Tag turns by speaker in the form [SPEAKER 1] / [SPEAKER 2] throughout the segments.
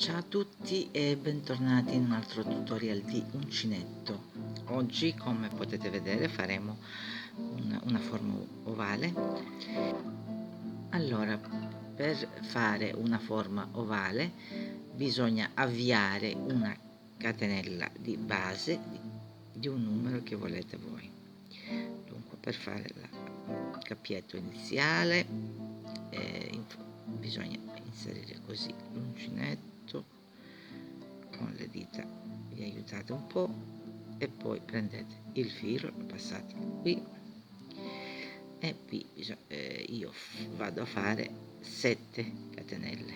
[SPEAKER 1] Ciao a tutti e bentornati in un altro tutorial di uncinetto. Oggi, come potete vedere, faremo una forma ovale. Allora, per fare una forma ovale bisogna avviare una catenella di base di un numero che volete voi. Dunque, per fare il cappietto iniziale bisogna inserire così l'uncinetto con le dita, vi aiutate un po' e poi prendete il filo, lo passate qui e qui io vado a fare 7 catenelle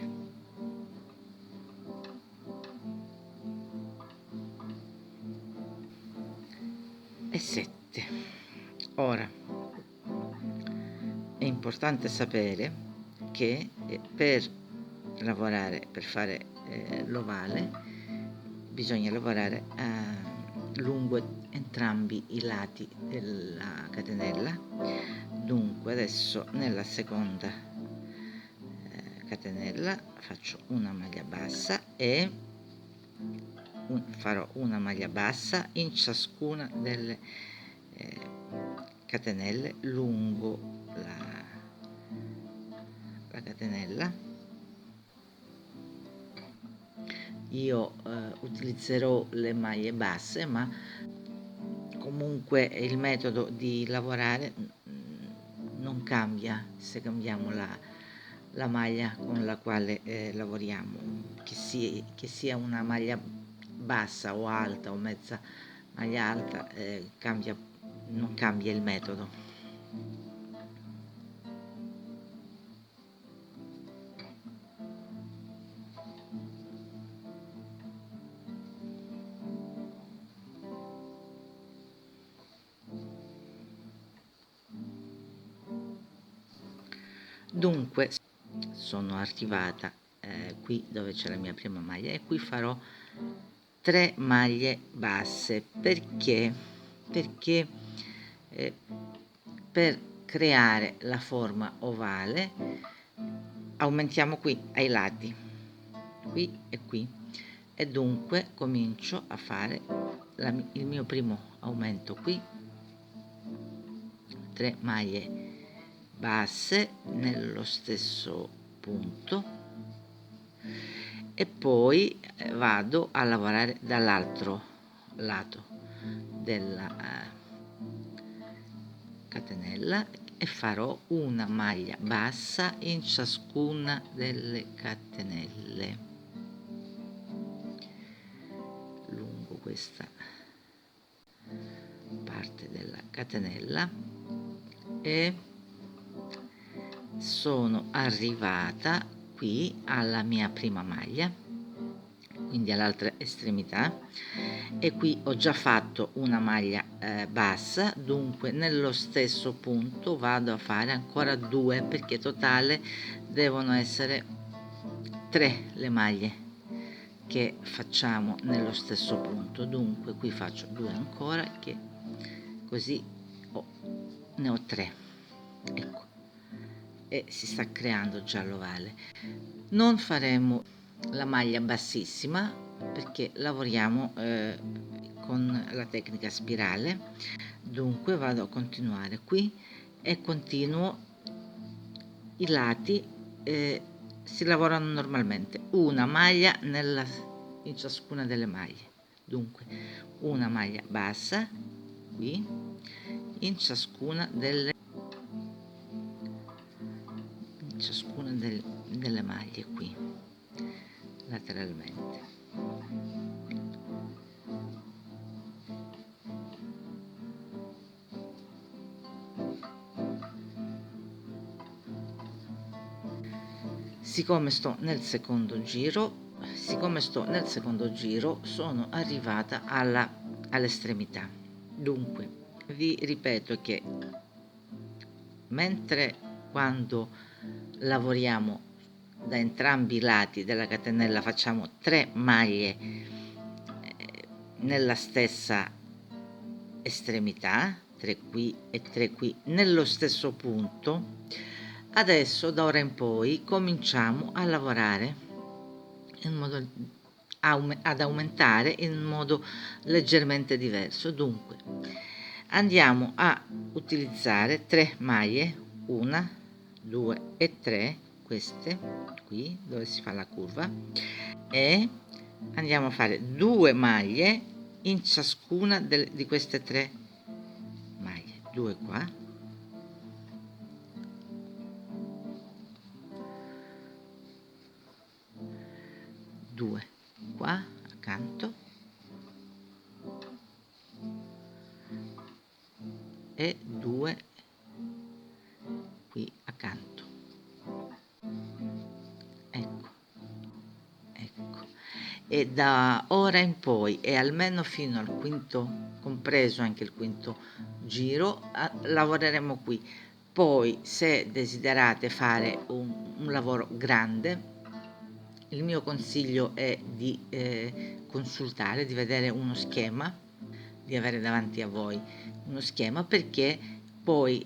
[SPEAKER 1] e 7. Ora è importante sapere che per lavorare, per fare l'ovale, bisogna lavorare lungo entrambi i lati della catenella. Dunque adesso nella seconda catenella faccio una maglia bassa e farò una maglia bassa in ciascuna delle catenelle lungo la catenella. Io utilizzerò le maglie basse, ma comunque il metodo di lavorare non cambia se cambiamo la maglia con la quale lavoriamo, che sia una maglia bassa o alta o mezza maglia alta, non cambia il metodo. Dunque sono arrivata qui dove c'è la mia prima maglia e qui farò 3 maglie basse perché per creare la forma ovale aumentiamo qui ai lati, qui e qui, e dunque comincio a fare il mio primo aumento qui, 3 maglie basse nello stesso punto e poi vado a lavorare dall'altro lato della catenella e farò una maglia bassa in ciascuna delle catenelle lungo questa parte della catenella e sono arrivata qui alla mia prima maglia, quindi all'altra estremità, e qui ho già fatto una maglia bassa, dunque nello stesso punto vado a fare ancora 2 perché totale devono essere 3 le maglie che facciamo nello stesso punto. Dunque qui faccio 2 ancora, che così ne ho 3, ecco, e si sta creando già l'ovale. Non faremo la maglia bassissima perché lavoriamo con la tecnica spirale, dunque vado a continuare qui e continuo i lati, si lavorano normalmente, una maglia in ciascuna delle maglie, dunque una maglia bassa qui in ciascuna delle maglie qui lateralmente. Siccome sto nel secondo giro sono arrivata all'estremità. Dunque vi ripeto che mentre quando lavoriamo da entrambi i lati della catenella facciamo 3 maglie nella stessa estremità, 3 qui e 3 qui nello stesso punto, adesso da ora in poi cominciamo a lavorare in modo ad aumentare in modo leggermente diverso. Dunque andiamo a utilizzare 3 maglie, 1, 2 e 3, queste qui dove si fa la curva, e andiamo a fare 2 maglie in ciascuna di queste 3 maglie, 2 qua, 2 qua accanto e 2 qui accanto. Ecco, ecco. E da ora in poi e almeno fino al quinto, compreso anche il quinto giro, lavoreremo qui. Poi se desiderate fare un lavoro grande, il mio consiglio è di consultare, di vedere uno schema, di avere davanti a voi uno schema, perché poi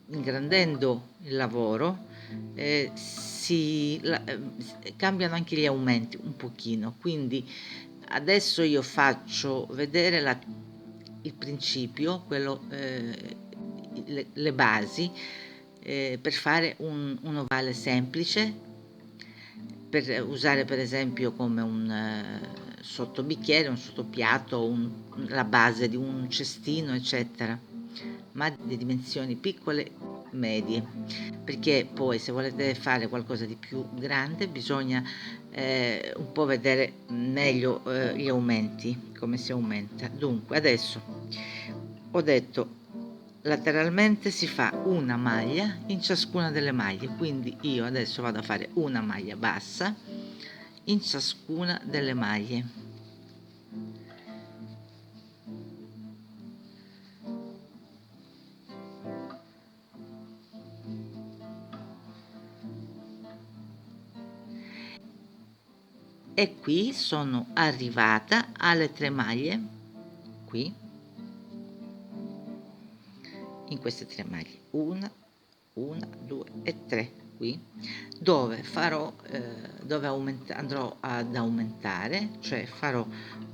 [SPEAKER 1] ingrandendo il lavoro cambiano anche gli aumenti un pochino, quindi adesso io faccio vedere il principio, quello, le basi, per fare un ovale semplice, per usare per esempio come un sottobicchiere, un sottopiatto, la base di un cestino, eccetera, ma di dimensioni piccole, medie, perché poi se volete fare qualcosa di più grande bisogna un po' vedere meglio gli aumenti, come si aumenta. Dunque adesso ho detto lateralmente si fa una maglia in ciascuna delle maglie, quindi io adesso vado a fare una maglia bassa in ciascuna delle maglie. E qui sono arrivata alle 3 maglie, qui, in queste 3 maglie, 1, 2 e 3 qui, dove farò, dove andrò ad aumentare, cioè farò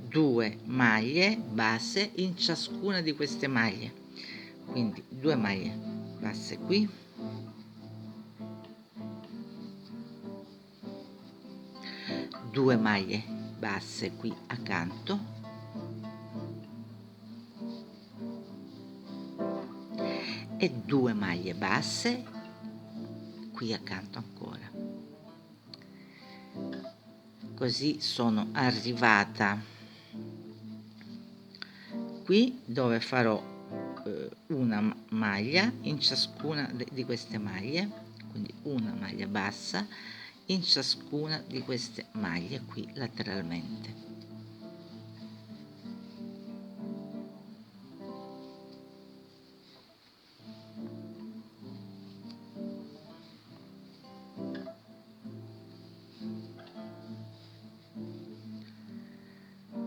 [SPEAKER 1] 2 maglie basse in ciascuna di queste maglie, quindi 2 maglie basse qui, 2 maglie basse qui accanto e 2 maglie basse qui accanto ancora. Così sono arrivata qui dove farò una maglia in ciascuna di queste maglie, quindi una maglia bassa in ciascuna di queste maglie qui lateralmente.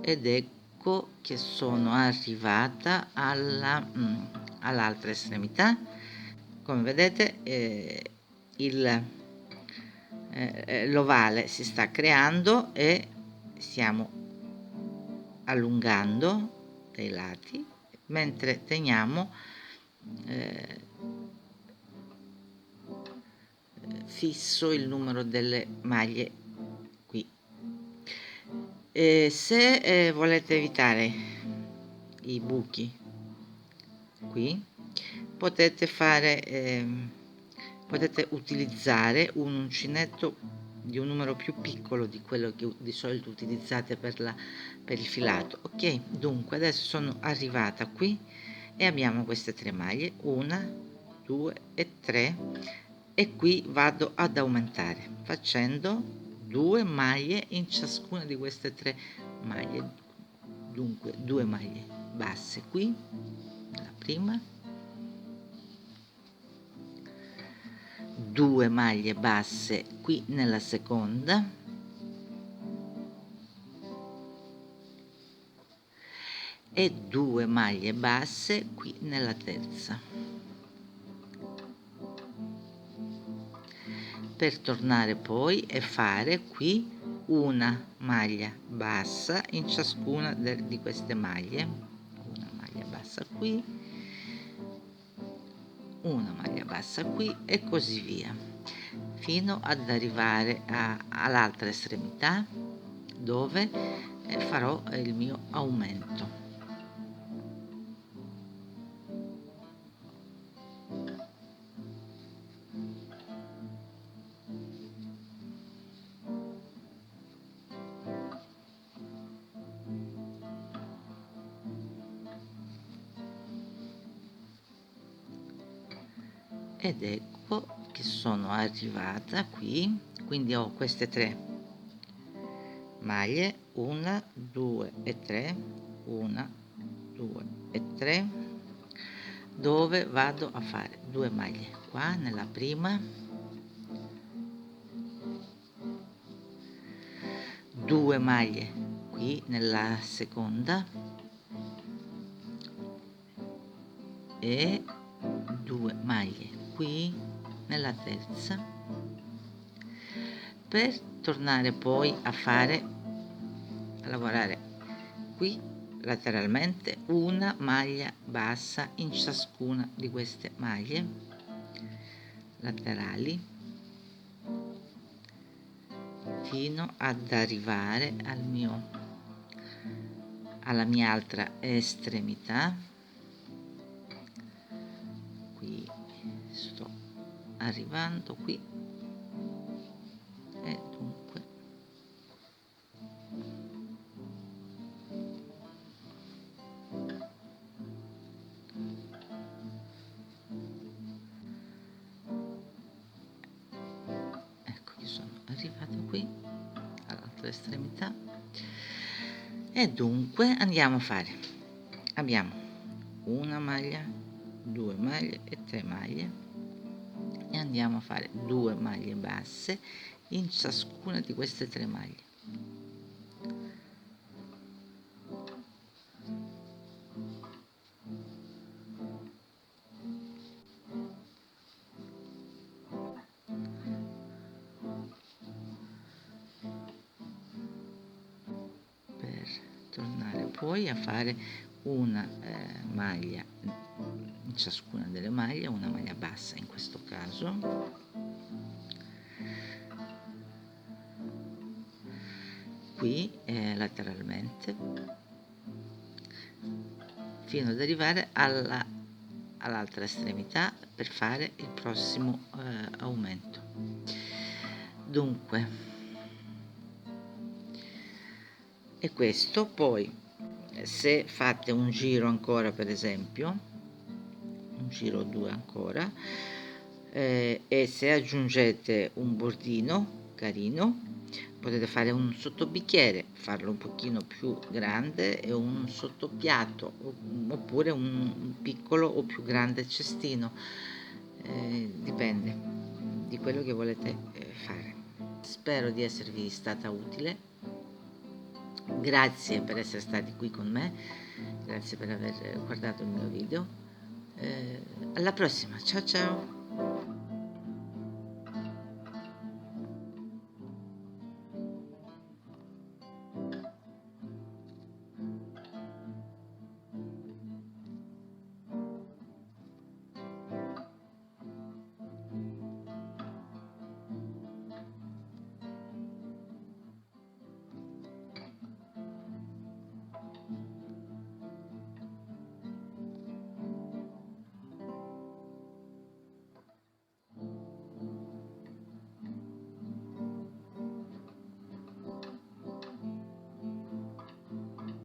[SPEAKER 1] Ed ecco che sono arrivata all'altra estremità. Come vedete l'ovale si sta creando e stiamo allungando dai lati mentre teniamo fisso il numero delle maglie qui. Se volete evitare i buchi qui, potete potete utilizzare un uncinetto di un numero più piccolo di quello che di solito utilizzate per il filato. Ok, dunque adesso sono arrivata qui e abbiamo queste 3 maglie, 1, 2 e 3, e qui vado ad aumentare facendo 2 maglie in ciascuna di queste 3 maglie. Dunque 2 maglie basse qui, la prima, 2 maglie basse qui nella seconda e 2 maglie basse qui nella terza. per tornare poi e fare qui una maglia bassa in ciascuna di queste maglie, una maglia bassa qui, una maglia bassa qui e così via, fino ad arrivare all'altra estremità dove farò il mio aumento. Ed ecco che sono arrivata qui, quindi ho queste 3 maglie, 1 2 e 3, 1 2 e 3, dove vado a fare 2 maglie qua nella prima, 2 maglie qui nella seconda e 2 maglie qui nella terza, per tornare poi a lavorare qui lateralmente una maglia bassa in ciascuna di queste maglie laterali fino ad arrivare alla mia altra estremità. Qui sto arrivando qui e dunque ecco che sono arrivato qui all'altra estremità e dunque andiamo a fare, abbiamo una maglia, 2 maglie e 3 maglie e andiamo a fare 2 maglie basse in ciascuna di queste 3 maglie. Per tornare poi a fare una maglia in ciascuna delle maglie, una maglia bassa in questo caso, qui lateralmente, fino ad arrivare all'altra estremità per fare il prossimo aumento. Dunque, e questo poi, se fate un giro ancora, per esempio un giro o 2 ancora, e se aggiungete un bordino carino, potete fare un sottobicchiere, farlo un pochino più grande, e un sottopiatto, oppure un piccolo o più grande cestino, dipende di quello che volete fare. Spero di esservi stata utile. Grazie per essere stati qui con me, grazie per aver guardato il mio video. Alla prossima, ciao ciao!